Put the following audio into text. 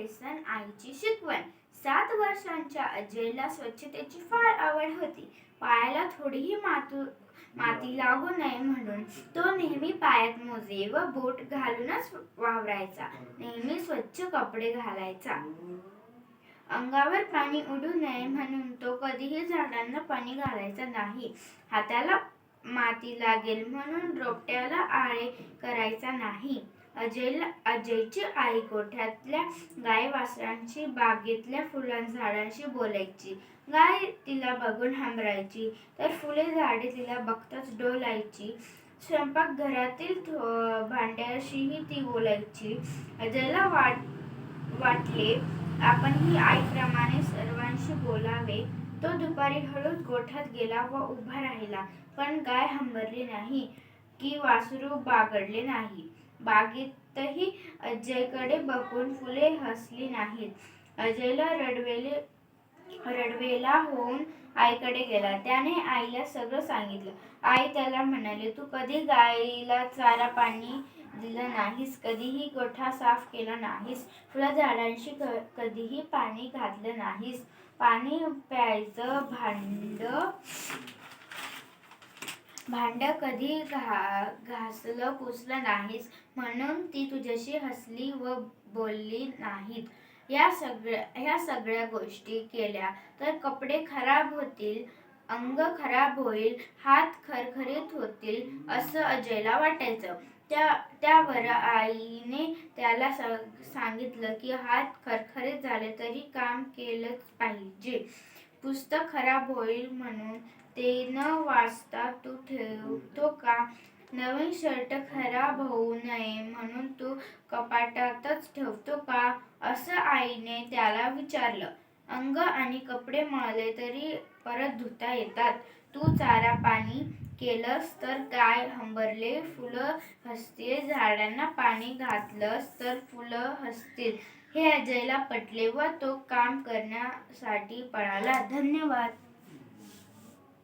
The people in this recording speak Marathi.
लेसन आईची शिकवण. 7 वर्षांच्या अजयला स्वच्छतेची फार आवड होती. पायाला थोडीही माती लागू नये म्हणून तो नेहमी पायात मोजे व बूट घालूनच वावरायचा. नेहमी स्वच्छ कपडे घालायचा. अंगावर पाणी उडू नये म्हणून तो कधीही झाडांना पाणी घालायचा नाही. हाताला माती लागेल म्हणून रोपट्याला आळे करायचा नाही. अजयची आई गोठ्यातल्या गाई-वासरांशी, बागेतल्या फुलझाडांशी बोलायची. गाय तिला बघून हंबरायची, तर फुले झाडे तिला बघताच डोलायची. स्वयंपाकघरातील भांड्याशीही ती बोलायची. अजयला वाटले आपणही आईप्रमाणे सर्वांशी बोलावे. तो दुपारी हळूच गोठ्यात गेला व उभा राहिला. पण गाय हंबरली नाही की वासरू बागडले नाही. बागेतही अजयकडे बघून फुले हसली नाहीत. अजयला रडवेला होऊन आईकडे गेला. त्याने आईला सगळं सांगितलं. आई त्याला म्हणाली, तू कधी गाईला चारा पाणी दिलं नाहीस, कधीही गोठा साफ केला नाहीस, फुलझाडांशी कधीही पाणी घातलं नाहीस, पाणी प्यायचं भांड कधी घासलं पुसलं नाहीस, म्हणून ती तुझ्याशी हसली व बोलली नाहीत. ह्या सगळ्या गोष्टी केल्या तर कपडे खराब होतील, अंग खराब होईल, हात खरखरीत होतील असं अजयला वाटायचं. त्यावर आईने त्याला सांगितलं की हात खरखरीत झाले तरी काम केलंच पाहिजे. पुस्तक खराब होईल म्हणून ते न वाचता तू ठेवतो का? नवीन शर्ट खराब होऊ नये म्हणून तू कपाटातच ठेवतो का? असं आईने त्याला विचारलं. अंग आणि कपडे मळले तरी परत धुता येतात. तू चारा पाणी केलंस तर गाय हंबरले, फुलं हसतील, झाडांना पाणी घातलंस तर फुलं हसतील. हे अजयला पटले व तो काम करण्यासाठी पळाला. धन्यवाद.